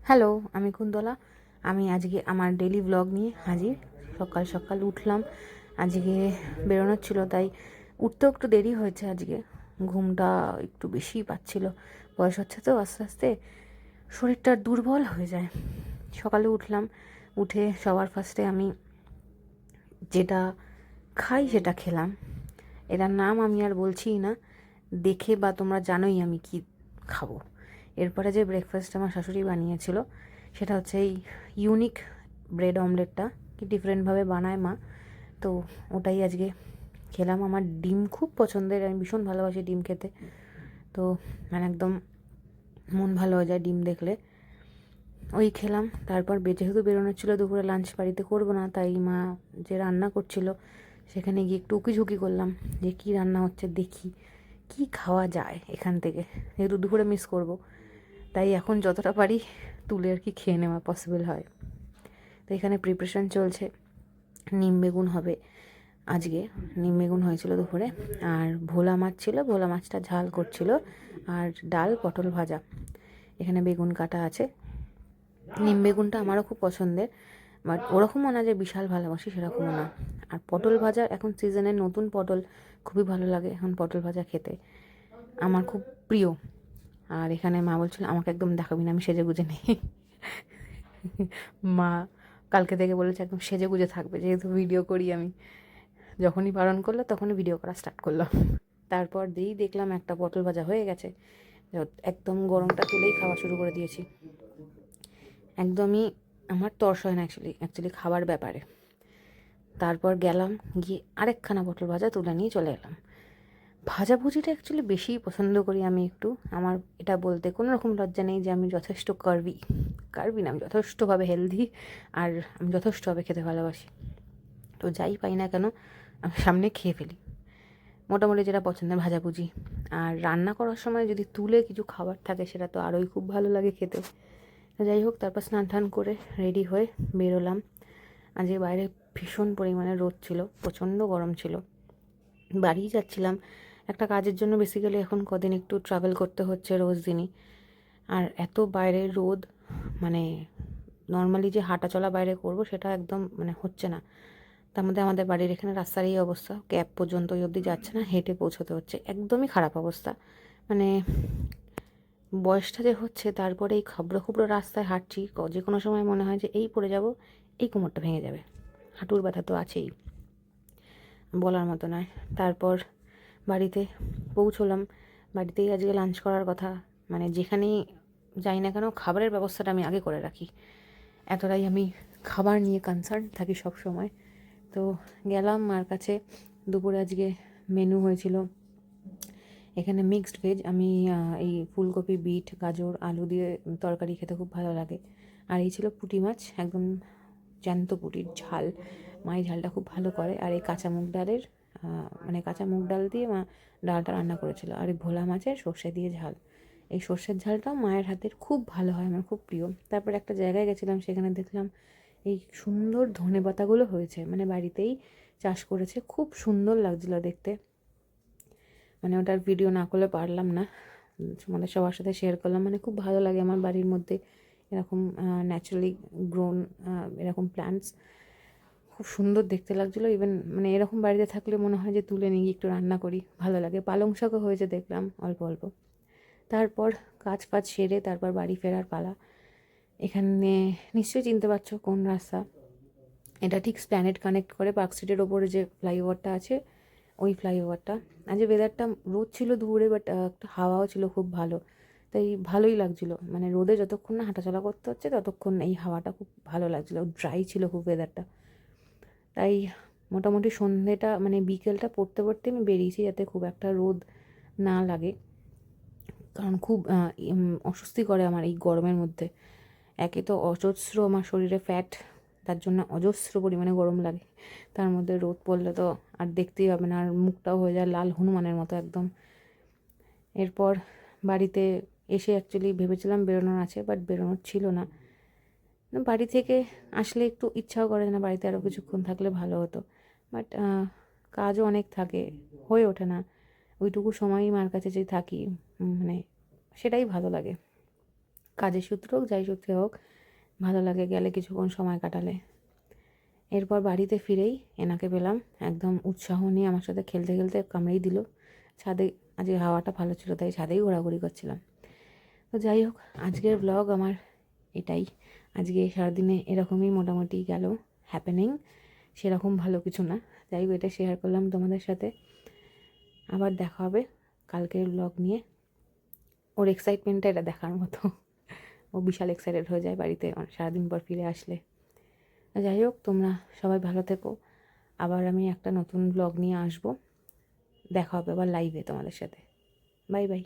Hello, আমি কুন্তলা। আমি আজকে আমার ডেইলি ব্লগ নিয়ে হাজির। সকাল সকাল উঠলাম, আজকে বেরোনোর ছিল, তাই উঠতেও একটু দেরি হয়েছে। আজকে ঘুমটা একটু বেশিই পাচ্ছিল, বয়স হচ্ছে তো আস্তে আস্তে শরীরটা দুর্বল হয়ে যায়। সকালে উঠলাম, উঠে সবার ফার্স্টে আমি যেটা খাই সেটা খেলাম। এটার নাম আমি আর বলছিই না, দেখে বা তোমরা জানোই আমি কি খাবো। এরপরে যে ব্রেকফাস্ট আমার শাশুড়ি বানিয়েছিল সেটা হচ্ছে এই ইউনিক ব্রেড অমলেটটা, কি ডিফারেন্টভাবে বানায় মা, তো ওটাই আজকে খেলাম। আমার ডিম খুব পছন্দের, আমি ভীষণ ভালোবাসি ডিম খেতে, তো মানে একদম মন ভালো হয়ে যায় ডিম দেখলে। ওই খেলাম। তারপর যেহেতু বেরোনোর ছিল, দুপুরে লাঞ্চ বাড়িতে করবো না, তাই মা যে রান্না করছিল সেখানে গিয়ে একটু উকিঝুঁকি করলাম যে কী রান্না হচ্ছে, দেখি কি খাওয়া যায় এখান থেকে, যেহেতু দুপুরে মিস করব, তাই এখন যতটা পারি তুলে আর কি খেয়ে নেওয়া পসিবল হয়। তো এখানে প্রিপারেশান চলছে, নিম বেগুন হবে আজকে। নিম বেগুন হয়েছিল দুপুরে, আর ভোলা মাছ ছিল, ভোলা মাছটা ঝাল করছিল, আর ডাল পটল ভাজা। এখানে বেগুন কাটা আছে। নিম বেগুনটা আমারও খুব পছন্দের, বাট ওরকমও না যে বিশাল ভালোবাসি, সেরকমও না। আর পটল ভাজা, এখন সিজনের নতুন পটল, খুবই ভালো লাগে এখন পটল ভাজা খেতে, আমার খুব প্রিয়। আর এখানে মা বলছিল আমাকে একদম দেখাবি না, আমি সেজে গুজে নেই। মা কালকে থেকে বলেছে একদম সেজে গুজে থাকবে, যেহেতু ভিডিও করি আমি। যখনই বারণ করলো তখনই ভিডিও করা স্টার্ট করলো। তারপর দেখলাম একটা পটল ভাজা হয়ে গেছে, একদম গরমটা তুলেই খাওয়া শুরু করে দিয়েছি। একদমই আমার তর্স হয় না অ্যাকচুয়ালি খাবার ব্যাপারে। তারপর গেলাম, গিয়ে আরেকখানা পটল ভাজা তুলে নিয়ে চলে এলাম। ভাজাভুজিটা অ্যাকচুয়ালি বেশিই পছন্দ করি আমি একটু। আমার এটা বলতে কোনো রকম লজ্জা নেই যে আমি যথেষ্ট কার্বি না, আমি যথেষ্টভাবে হেলদি, আর আমি যথেষ্টভাবে খেতে ভালোবাসি। তো যাই পাই না কেন আমি সামনে খেয়ে ফেলি, মোটামুটি যেটা পছন্দের ভাজাভুজি। আর রান্না করার সময় যদি তুলে কিছু খাবার থাকে সেটা তো আরোই খুব ভালো লাগে খেতে। তো যাই হোক, তারপর স্নান টান করে রেডি হয়ে বেরোলাম। আজকে বাইরে ভীষণ পরিমাণে রোদ ছিল, প্রচণ্ড গরম ছিল। বাড়িই যাচ্ছিলাম একটা কাজের জন্য, বেসিক্যালি এখন কদিন একটু ট্রাভেল করতে হচ্ছে রোজ দিনই। আর এত বাইরে রোদ, মানে নর্মালি যে হাঁটা চলা বাইরে করব সেটা একদম মানে হচ্ছে না। তার মধ্যে আমাদের বাড়ির এখানে রাস্তার এই অবস্থা, ক্যাব পর্যন্ত ওই অবধি যাচ্ছে না, হেঁটে পৌঁছতে হচ্ছে, একদমই খারাপ অবস্থা। মানে বয়সটা যে হচ্ছে, তারপরে এই খাবড়ো খুবড়ো রাস্তায় হাঁটছি, যে কোনো সময় মনে হয় যে এই পড়ে যাব, এই কোমরটা ভেঙে যাবে। হাঁটুর ব্যথা তো আছেই, বলার মতো নয়। তারপর বাড়িতে পৌঁছলাম। বাড়িতেই আজকে লাঞ্চ করার কথা, মানে যেখানেই যাই না কেন খাবারের ব্যবস্থাটা আমি আগে করে রাখি, এতটাই আমি খাবার নিয়ে কনসার্ন থাকি সব সময়। তো গেলাম মার কাছে। দুপুরে আজকে মেনু হয়েছিল এখানে মিক্সড ভেজ। আমি এই ফুলকপি, বিট, গাজর, আলু দিয়ে তরকারি খেতে খুব ভালো লাগে। আর এই ছিল পুঁটি মাছ, একদম জ্যান্ত পুঁটির ঝাল, মা এই ঝালটা খুব ভালো করে। আর এই কাঁচা মুগ ডালের মানে কাঁচা মুগ ডাল দিয়ে মা ডালটা রান্না করেছিল। আর এই ভোলা মাছের সর্ষে দিয়ে ঝাল, এই সর্ষের ঝালটাও মায়ের হাতের খুব ভালো হয়, আমার খুব প্রিয়। তারপর একটা জায়গায় গেছিলাম, সেখানে দেখলাম এই সুন্দর ধনেপাতাগুলো হয়েছে, মানে বাড়িতেই চাষ করেছে, খুব সুন্দর লাগছিলো দেখতে। মানে ওটার ভিডিও না করলে পারলাম না, মানে সবার সাথে শেয়ার করলাম। মানে খুব ভালো লাগে আমার বাড়ির মধ্যে এরকম ন্যাচারালি গ্রোন এরকম প্ল্যান্টস, খুব সুন্দর দেখতে লাগছিলো। ইভেন মানে এরকম বাড়িতে থাকলে মনে হয় যে তুলে নিয়ে একটু রান্না করি, ভালো লাগে। পালং শাকও হয়েছে দেখলাম অল্প অল্প। তারপর কাজ ফাজ সেরে তারপর বাড়ি ফেরার পালা। এখানে নিশ্চয়ই চিনতে পারছো কোন রাস্তা এটা, ঠিক স্প্ল্যানেড কানেক্ট করে পার্ক স্ট্রিটের ওপরে যে ফ্লাইওভারটা আছে, ওই ফ্লাইওভারটা। আজ ওয়েদারটা রোদ ছিল দুপুরে, বাট একটা হাওয়াও ছিল খুব ভালো, তাই ভালোই লাগছিলো। মানে রোদে যতক্ষণ না হাঁটাচলা করতে হচ্ছে ততক্ষণ এই হাওয়াটা খুব ভালো লাগছিলো, ড্রাই ছিল খুব ওয়েদারটা। তাই মোটামুটি সন্ধ্যেটা মানে বিকেলটা পড়তে পড়তে আমি বেরিয়েছি, যাতে খুব একটা রোদ না লাগে, কারণ খুব অস্বস্তি করে আমার এই গরমের মধ্যে। একে তো অজস্র আমার শরীরে ফ্যাট, তার জন্য অজস্র পরিমাণে গরম লাগে, তার মধ্যে রোদ পড়লে তো আর দেখতেই হবে না, আর মুখটাও হয়ে যায় লাল হনুমানের মতো একদম। এরপর বাড়িতে এসে অ্যাকচুয়ালি ভেবেছিলাম বেরোনোর আছে, বাট বেরোনোর ছিল না। বাড়ি থেকে আসলে একটু ইচ্ছাও করে না বাড়িতে আরও কিছুক্ষণ থাকলে ভালো হতো, বাট কাজও অনেক থাকে, হয়ে ওঠে না। ওইটুকু সময়ই মার কাছে যে থাকি, মানে সেটাই ভালো লাগে। কাজের সূত্রে হোক, যাই সূত্রে হোক, ভালো লাগে গেলে কিছুক্ষণ সময় কাটালে। এরপর বাড়িতে ফিরেই এনাকে পেলাম একদম উৎসাহ নিয়ে আমার সাথে খেলতে খেলতে কামড়েই দিল। ছাদে আজকে হাওয়াটা ভালো ছিল, তাই ছাদেই ঘোরাঘুরি করছিলাম। তো যাই হোক, আজকের ব্লগ আমার এটাই। আজকে সারাদিনে এরকমই মোটামুটি গেল হ্যাপেনিং, সেরকম ভালো কিছু না। যাই হোক, এটা শেয়ার করলাম তোমাদের সাথে। আবার দেখা হবে কালকের ব্লগ নিয়ে। ওর এক্সাইটমেন্টটা এটা দেখার মতো, ও বিশাল এক্সাইটেড হয়ে যায় বাড়িতে সারাদিন পর ফিরে আসলে। যাই হোক, তোমরা সবাই ভালো থেকো। আবার আমি একটা নতুন ব্লগ নিয়ে আসবো। দেখা হবে আবার লাইভে তোমাদের সাথে। Bye bye.